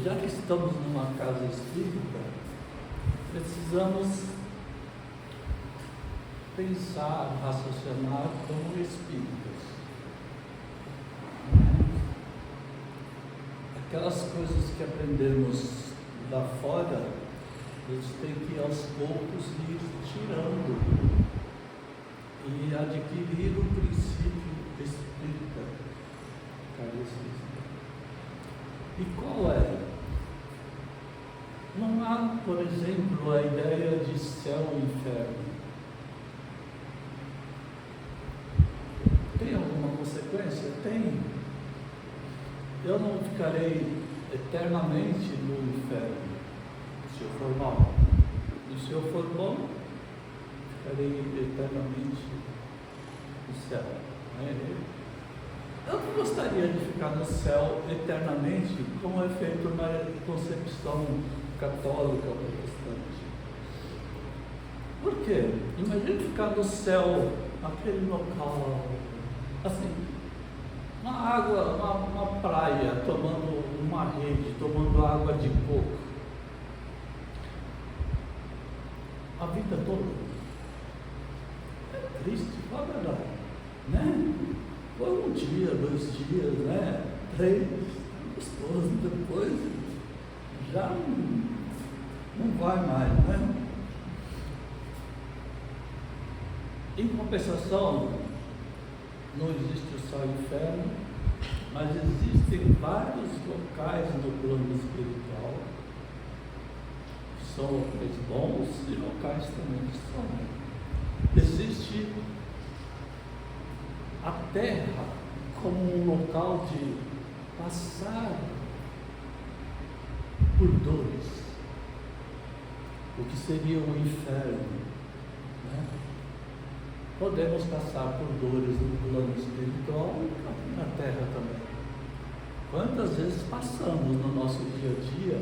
já que estamos numa casa espírita, precisamos pensar, raciocinar como espíritas. Aquelas coisas que aprendemos lá fora, a gente tem que aos poucos ir tirando e adquirir o princípio espírita. E qual é? Não há, por exemplo, a ideia de céu e inferno. Tem alguma consequência? Tem. Eu não ficarei eternamente no inferno, se eu for mal. E se eu for bom, ficarei eternamente no céu. Eu não gostaria de ficar no céu eternamente, como é feito na concepção católica ou protestante. Por quê? Imagine ficar no céu, aquele local, assim, uma praia, tomando uma rede, tomando água de coco. A vida toda. É triste, fala a verdade, né? Foi um dia, 2 dias, né? 3, gostoso, depois já não vai mais, né? Em compensação, não existe o céu e o inferno, mas existem vários locais no plano espiritual que são locais bons e locais também que são. Existe a terra como um local de passar por dores, o que seria o inferno, né? Podemos passar por dores no plano espiritual e na terra também. Quantas vezes passamos no nosso dia a dia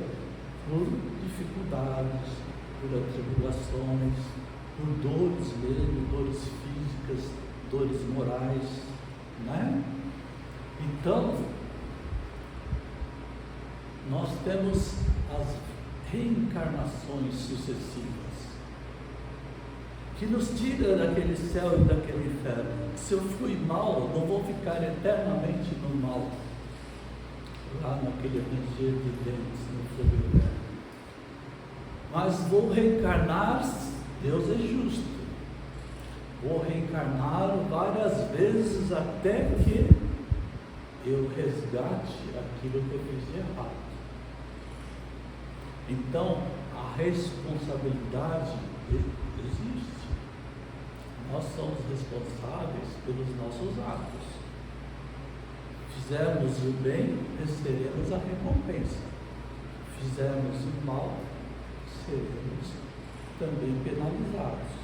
por dificuldades, por atribulações, por dores mesmo, dores físicas, dores morais, né? Então, nós temos as reencarnações sucessivas, que nos tira daquele céu e daquele inferno. Se eu fui mal, não vou ficar eternamente no mal, lá naquele ranger de dentes no fogo eterno. Mas vou reencarnar, Deus é justo. Vou reencarnar várias vezes até que eu resgate aquilo que eu fiz de errado. Então, a responsabilidade existe. Nós somos responsáveis pelos nossos atos. Fizermos o bem, receberemos a recompensa. Fizermos o mal, seremos também penalizados.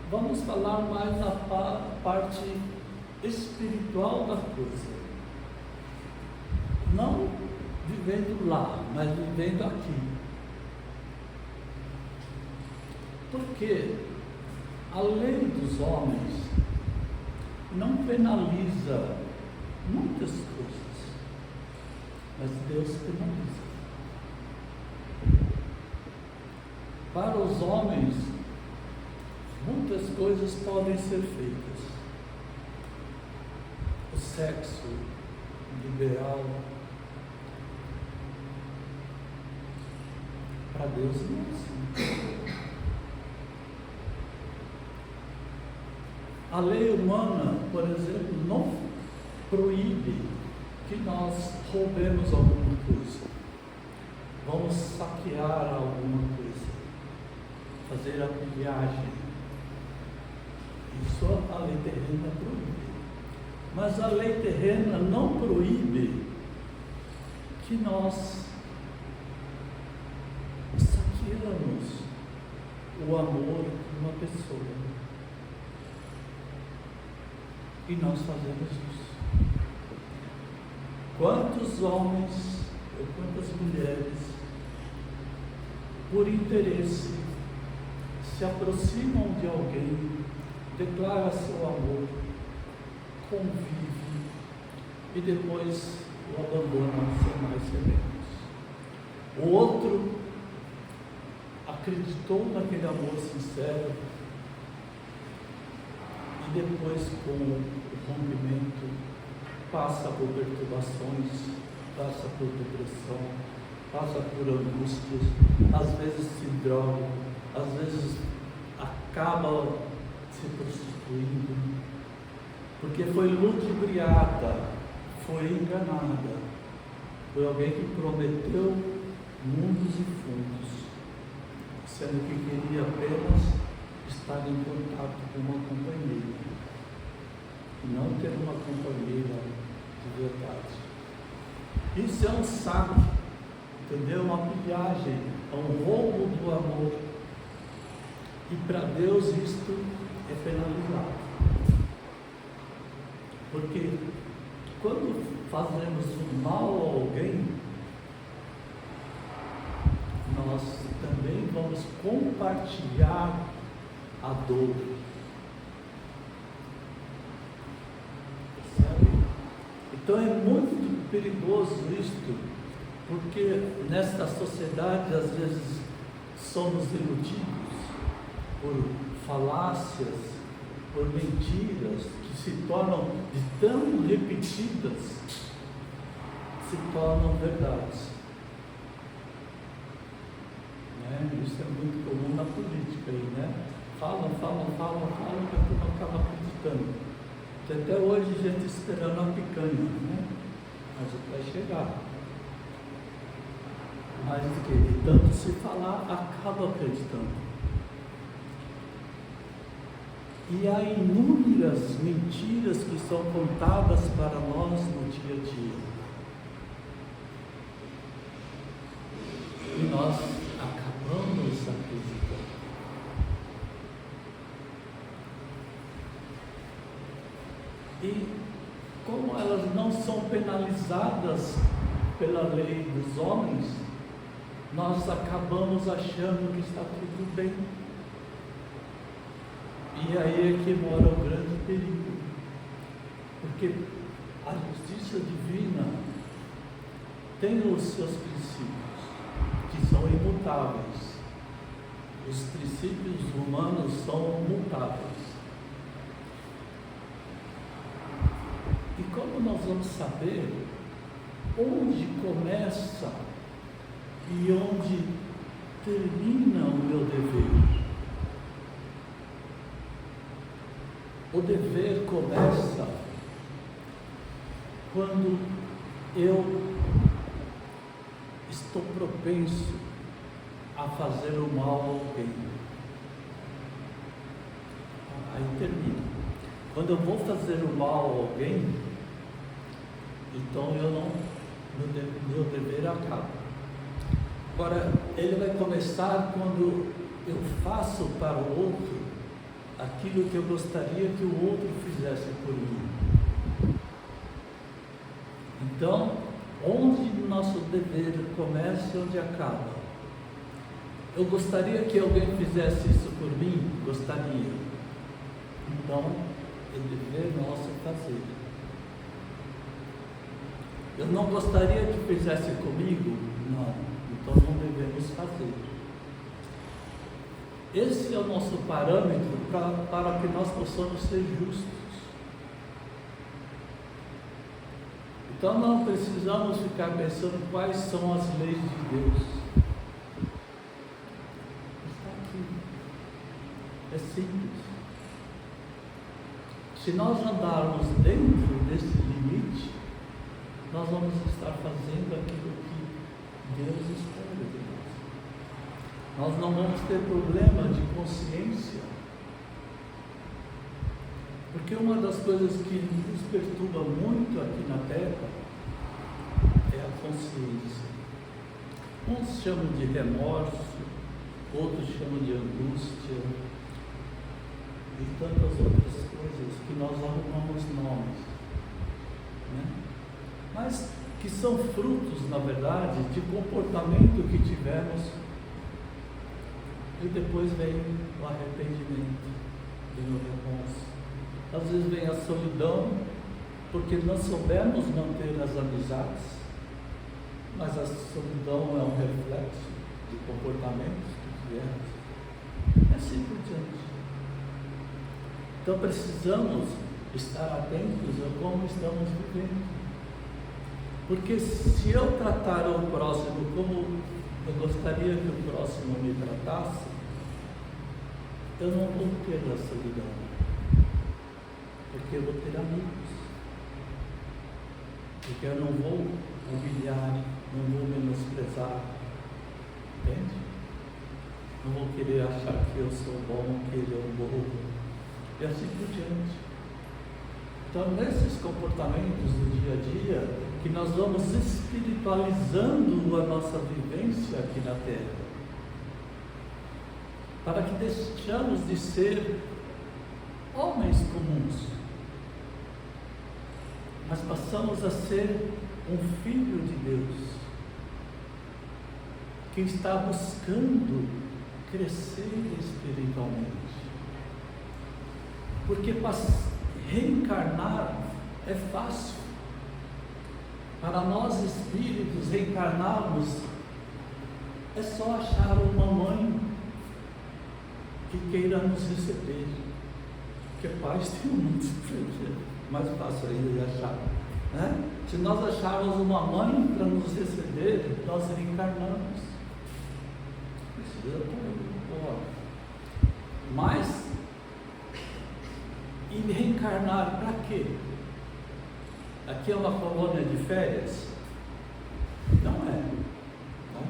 Vamos falar mais na parte espiritual da coisa. Não vivendo lá, mas vivendo aqui. Porque a lei dos homens não penaliza muitas coisas, mas Deus penaliza. Para os homens, muitas coisas podem ser feitas. O sexo liberal, para Deus não é assim. A lei humana, por exemplo, não proíbe que nós roubemos alguma coisa, vamos saquear alguma coisa, fazer a pilhagem. Isso a lei terrena proíbe. Mas a lei terrena não proíbe que nós saqueamos o amor de uma pessoa. E nós fazemos isso. Quantos homens ou quantas mulheres, por interesse, se aproximam de alguém, declara seu amor, convive, e depois o abandonam sem mais remédios. O outro acreditou naquele amor sincero e depois, com o rompimento, passa por perturbações, passa por depressão, passa por angústias, às vezes se droga, às vezes acaba se prostituindo, porque foi ludibriada, foi enganada, foi alguém que prometeu mundos e fundos, sendo que queria apenas estar em contato com uma companheira, e não ter uma companheira de verdade. Isso é um saque, entendeu? Uma pilhagem, é um roubo do amor. E para Deus isto é penalizado. Porque quando fazemos o mal a alguém, nós também vamos compartilhar a dor. Percebe? Então é muito perigoso isto, porque nesta sociedade às vezes somos iludidos por falácias, por mentiras que se tornam, de tão repetidas, se tornam verdades. Isso é muito comum na política aí, né? Fala, que a turma acaba acreditando. Tem até hoje gente esperando a picanha, né? Mas vai chegar. Mas do que? De tanto se falar, acaba acreditando. E há inúmeras mentiras que são contadas para nós no dia a dia. E nós acabamos acreditando. E como elas não são penalizadas pela lei dos homens, nós acabamos achando que está tudo bem. E aí é que mora o grande perigo, porque a justiça divina tem os seus princípios, que são imutáveis. Os princípios humanos são mutáveis. E como nós vamos saber onde começa e onde termina o meu dever? O dever começa quando eu estou propenso a fazer o mal a alguém. Aí termina. Quando eu vou fazer o mal a alguém, então meu dever acaba. Agora, ele vai começar quando eu faço para o outro aquilo que eu gostaria que o outro fizesse por mim. Então, onde o nosso dever começa e onde acaba? Eu gostaria que alguém fizesse isso por mim? Gostaria. Então, é dever nosso fazer. Eu não gostaria que fizesse comigo? Não. Então não devemos fazer. Esse é o nosso parâmetro para que nós possamos ser justos. Então não precisamos ficar pensando quais são as leis de Deus. Está aqui. É simples. Se nós andarmos dentro desse limite, nós vamos estar fazendo aquilo que Deus espera de nós. Nós não vamos ter problema de consciência, porque uma das coisas que nos perturba muito aqui na Terra é a consciência. Uns chamam de remorso, outros chamam de angústia e tantas outras coisas que nós arrumamos nomes, né? Mas que são frutos, na verdade, de comportamento que tivemos. E depois vem o arrependimento, vem o remorso. Às vezes vem a solidão, porque não soubemos manter as amizades, mas a solidão é um reflexo de comportamentos que tivemos, e assim por diante. Então precisamos estar atentos a como estamos vivendo, porque se eu tratar o próximo como eu gostaria que o próximo me tratasse, eu não vou ter a solidão, porque eu vou ter amigos, porque eu não vou humilhar, não vou menosprezar, entende? Não vou querer achar que eu sou bom, que ele é um bobo, e assim por diante. Então, nesses comportamentos do dia a dia, que nós vamos espiritualizando a nossa vivência aqui na Terra, para que deixamos de ser homens comuns, mas passamos a ser um filho de Deus, que está buscando crescer espiritualmente. Porque reencarnar é fácil. Para nós espíritos reencarnarmos, é só achar uma mãe que queira nos receber. Porque pais tem muito, mais fácil ainda de achar, né? Se nós acharmos uma mãe para nos receber, nós reencarnamos. Precisa pôr. Mas, e reencarnar para quê? Aqui é uma colônia de férias? Não é. Não.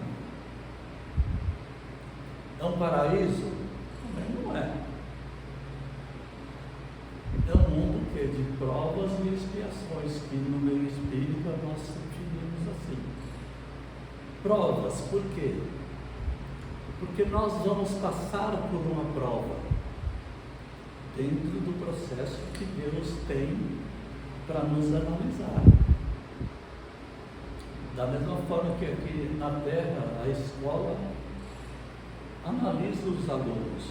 É um paraíso? Também não é. É um mundo que é de provas e expiações, que no meio espírita nós definimos assim. Provas, por quê? Porque nós vamos passar por uma prova dentro do processo que Deus tem para nos analisar. Da mesma forma que aqui na Terra, a escola analisa os alunos.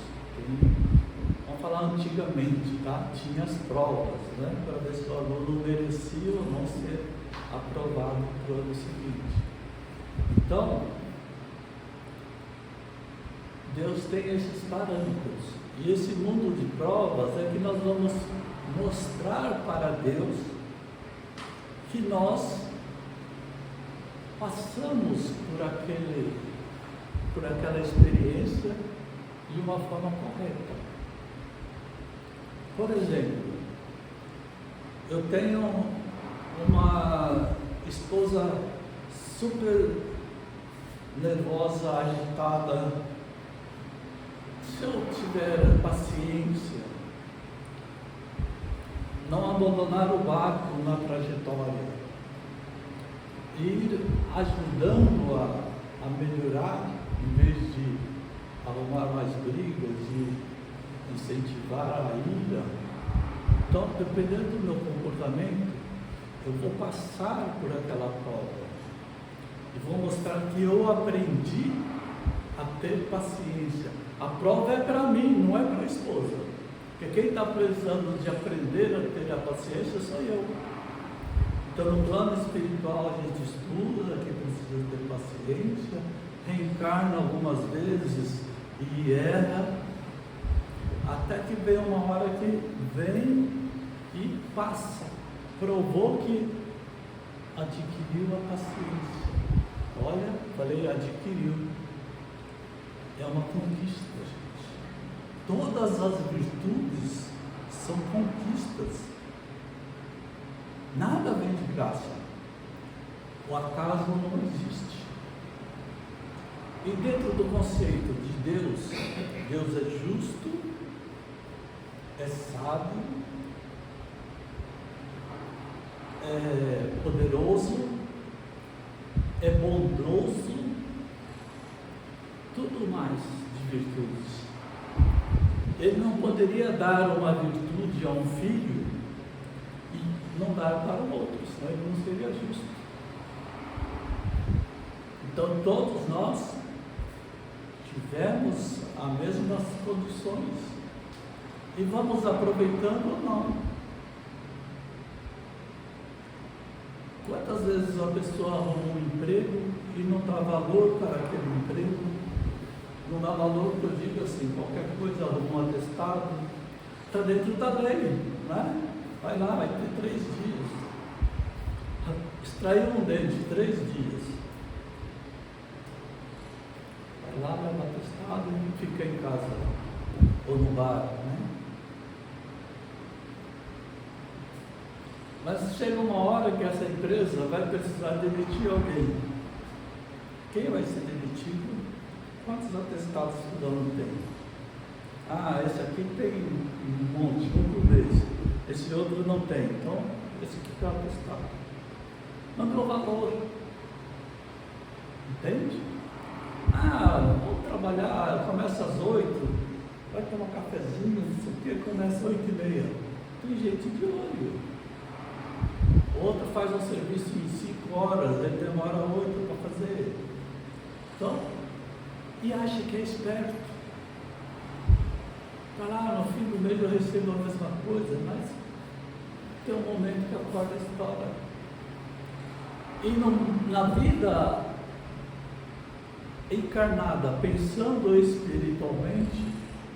Vamos falar antigamente, tá? Tinha as provas, né? Para ver se o aluno merecia ou não ser aprovado para o ano seguinte. Então, Deus tem esses parâmetros. E esse mundo de provas é que nós vamos mostrar para Deus que nós passamos por aquela experiência de uma forma correta. Por exemplo, eu tenho uma esposa super nervosa, agitada. Se eu tiver paciência, não abandonar o barco na trajetória, ir ajudando a melhorar, em vez de arrumar mais brigas e incentivar a ira. Então, dependendo do meu comportamento, eu vou passar por aquela prova e vou mostrar que eu aprendi a ter paciência. A prova é para mim, não é para a esposa. Porque quem está precisando de aprender a ter a paciência sou eu. Então, no plano espiritual, a gente estuda que precisa ter paciência, reencarna algumas vezes e erra, até que vem uma hora que vem e passa. Provou que adquiriu a paciência. Olha, falei adquiriu. É uma conquista, gente. Todas as virtudes são conquistas. Nada vem de graça. O acaso não existe. E dentro do conceito de Deus, Deus é justo, é sábio, é poderoso, é bondoso, tudo mais de virtudes. Ele não poderia dar uma virtude a um filho e não dar para o outro, senão ele não seria justo. Então todos nós tivemos as mesmas condições e vamos aproveitando ou não. Quantas vezes uma pessoa arruma um emprego e não dá valor para aquele emprego? Não dá valor, que eu digo assim, qualquer coisa, arruma um atestado, está dentro da lei, né? Vai lá, vai ter 3 dias. Extraiu um dente, 3 dias. Vai lá, leva atestado e fica em casa, ou no bar, né? Mas chega uma hora que essa empresa vai precisar demitir alguém. Quem vai ser demitido? Quantos atestados cada um tem? Ah, esse aqui tem um monte, um por mês. Esse outro não tem. Então, esse aqui está atestado. Não deu valor. Entende? Ah, vou trabalhar, começa às 8, vai tomar um cafezinho, não sei o que, começa às 8h30. Tem gente de olho. Outro faz um serviço em 5 horas, ele demora 8 para fazer. Então, e acha que é esperto. Está lá, no fim do mês eu recebo a mesma coisa, mas tem um momento que a corda estoura. E na vida encarnada, pensando espiritualmente,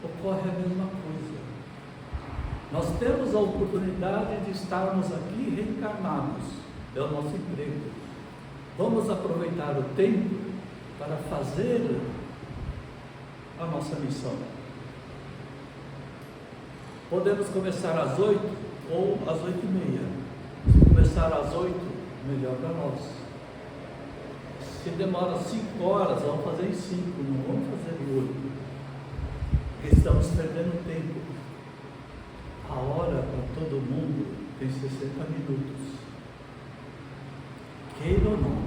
ocorre a mesma coisa. Nós temos a oportunidade de estarmos aqui reencarnados, é o nosso emprego. Vamos aproveitar o tempo para fazer a nossa missão. Podemos começar às 8 ou às 8h30. Se começar às 8, melhor para nós. Se demora 5 horas, vamos fazer em 5, não vamos fazer em 8. Porque estamos perdendo tempo. A hora para todo mundo tem 60 minutos. Queira ou não.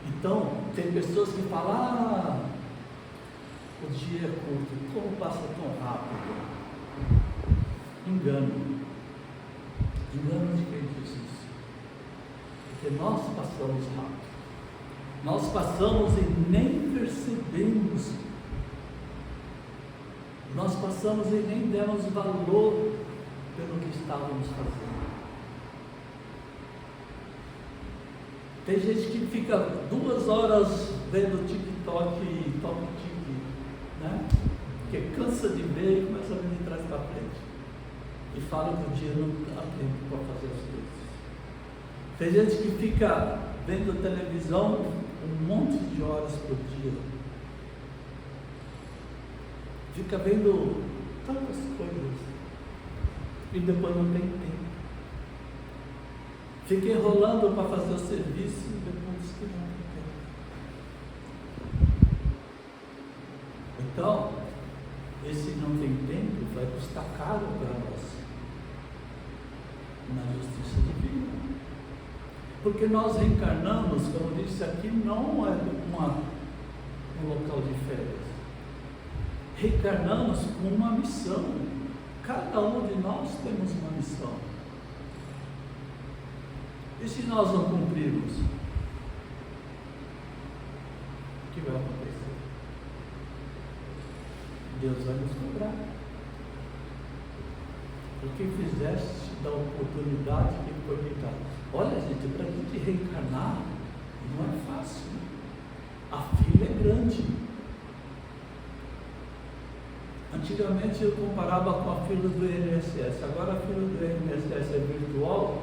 Então, tem pessoas que falam, o dia é curto, como passa tão rápido? Engano. Engano de quem diz isso. Porque nós passamos rápido. Nós passamos e nem percebemos. Nós passamos e nem demos valor pelo que estávamos fazendo. Tem gente que fica 2 horas vendo TikTok e Tic, né? Porque cansa de ver e começa a ver de trás para frente. E fala que o dia não dá tempo para fazer as coisas. Tem gente que fica vendo televisão um monte de horas por dia. Fica vendo tantas coisas e depois não tem tempo. Fica enrolando para fazer o serviço e depois que não tem tempo. Então, esse não tem tempo vai custar caro para nós na justiça divina. Porque nós reencarnamos, como eu disse aqui, não é um local de férias. Reencarnamos com uma missão. Cada um de nós temos uma missão. E se nós não cumprirmos? O que vai acontecer? Deus vai nos cobrar. Porque fizeste da oportunidade que foi me dada. Olha, gente, para a gente reencarnar não é fácil. A fila é grande. Antigamente eu comparava com a fila do INSS. Agora a fila do INSS é virtual.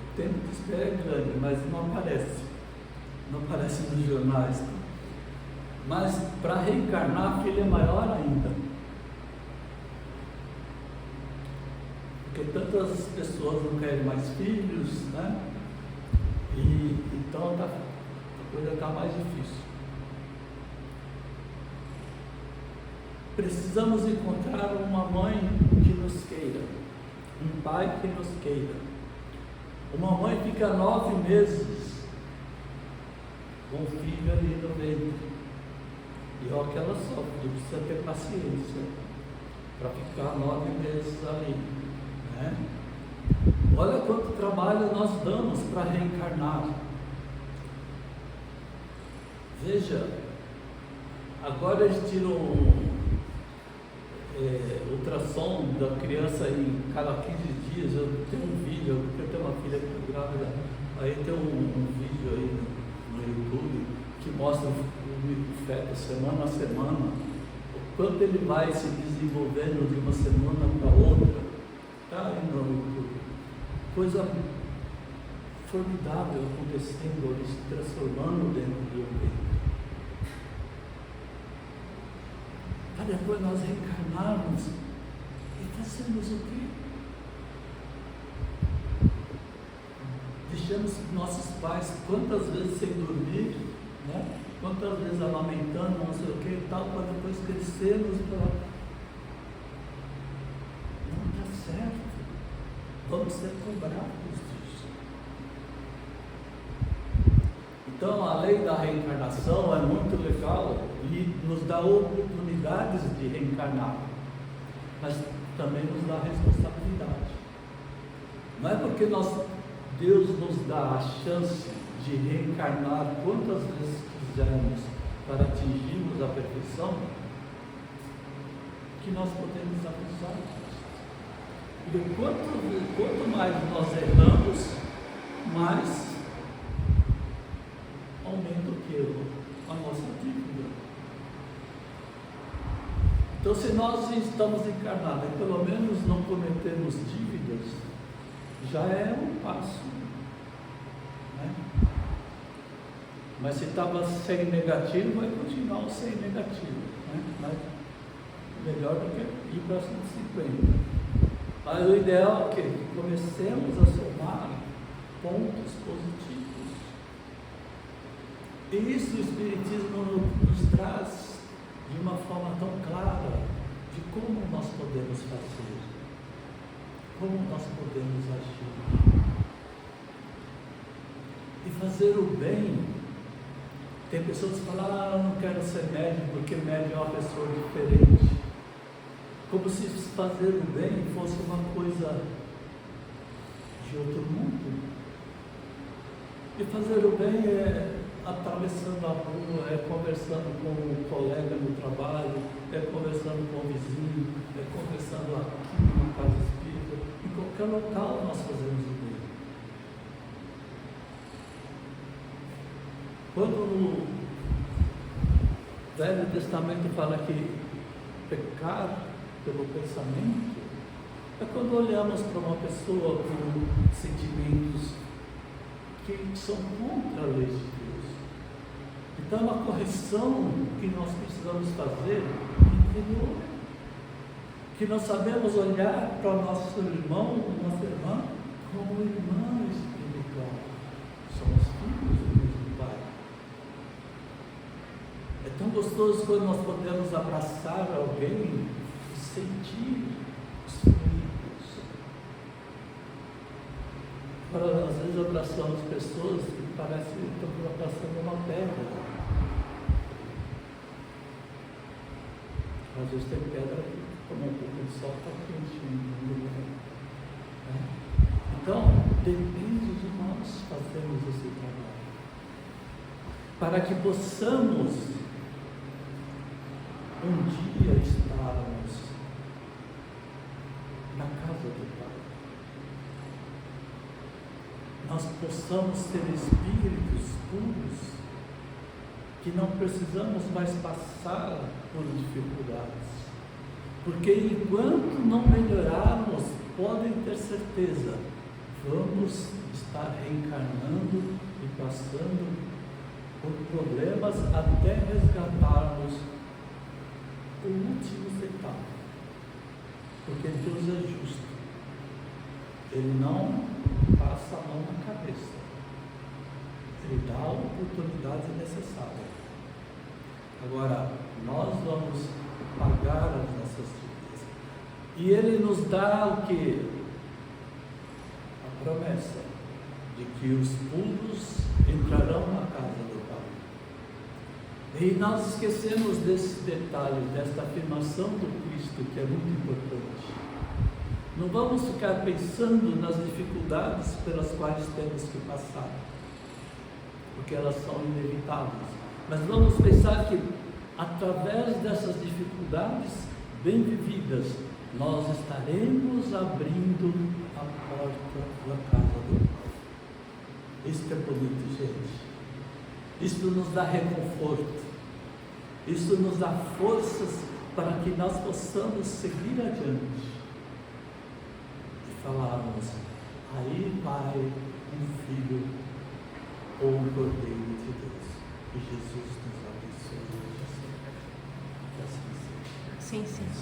O tempo de espera é grande, mas não aparece. Não aparece nos jornais. Mas para reencarnar a fila é maior ainda. Porque tantas pessoas não querem mais filhos, né? E então a coisa está mais difícil. Precisamos encontrar uma mãe que nos queira, um pai que nos queira. Uma mãe fica 9 meses com o filho ali no ventre. E olha que ela sofre, precisa ter paciência para ficar 9 meses ali. Né? Olha quanto trabalho nós damos para reencarnar. Veja, agora eles tiram ultrassom da criança em cada 15 dias. Eu tenho um vídeo, porque eu tenho uma filha grávida, aí tem um vídeo aí no YouTube que mostra o feto semana a semana, o quanto ele vai se desenvolvendo de uma semana para outra. Está aí no YouTube. Coisa formidável acontecendo ali, se transformando dentro do ambiente. Para depois nós reencarnarmos e fazermos o quê? Deixamos nossos pais quantas vezes sem dormir, né? Quantas vezes amamentando, não sei o que e tal, para depois crescermos para... Não está certo. Vamos ser cobrados disso. Então a lei da reencarnação é muito legal e nos dá oportunidades de reencarnar, mas também nos dá responsabilidade. Não é porque Deus nos dá a chance de reencarnar quantas vezes quisermos para atingirmos a perfeição, que nós podemos abusar disso. Porque quanto mais nós erramos, mais aumenta o que? A nossa dívida. Então, se nós estamos encarnados e pelo menos não cometemos dívidas, já é um passo, né? Mas se estava sem negativo, vai continuar o sem negativo, né? Mas melhor do que ir para 150. Mas o ideal é que comecemos a somar pontos positivos. E isso o Espiritismo nos traz de uma forma tão clara de como nós podemos fazer, como nós podemos agir. E fazer o bem. Tem pessoas que falam, eu não quero ser médium porque médium é uma pessoa diferente. Como se fazer o bem fosse uma coisa de outro mundo. E fazer o bem é atravessando a rua, é conversando com o colega no trabalho, é conversando com o vizinho, é conversando aqui na casa espírita. Em qualquer local nós fazemos o bem. Quando o Velho Testamento fala que pecar pelo pensamento, é quando olhamos para uma pessoa com sentimentos que são contra a lei de Deus. Então, é uma correção que nós precisamos fazer interior. Que nós sabemos olhar para o nosso irmão, nossa irmã, como irmã espiritual. Somos filhos do mesmo Pai. É tão gostoso quando nós podemos abraçar alguém e sentir os fluidos. Agora, às vezes abraçamos pessoas que parece que estamos abraçando uma pedra. Às vezes tem pedra que toma um pouco de sol, está quentinho. Então, depende de nós fazermos esse trabalho. Para que possamos um dia estarmos na casa do Pai. Nós possamos ser espíritos puros, que não precisamos mais passar por dificuldades. Porque enquanto não melhorarmos, podem ter certeza, vamos estar reencarnando e passando por problemas até resgatarmos o último centavo. Porque Deus é justo. Ele não passa a mão na cabeça. Ele dá a oportunidade necessária. Agora, nós vamos pagar as nossas dívidas. E Ele nos dá o quê? A promessa de que os puros entrarão na casa do Pai. E nós esquecemos desse detalhe, desta afirmação do Cristo, que é muito importante. Não vamos ficar pensando nas dificuldades pelas quais temos que passar, porque elas são inevitáveis. Mas vamos pensar que, através dessas dificuldades, bem vividas, nós estaremos abrindo a porta da casa do Pai. Isto é bonito, gente. Isto nos dá reconforto. Isto nos dá forças para que nós possamos seguir adiante e falarmos: aí vai um filho ou um cordeiro de Deus. Que Jesus nos abençoe. Que assim seja. Sim, sim.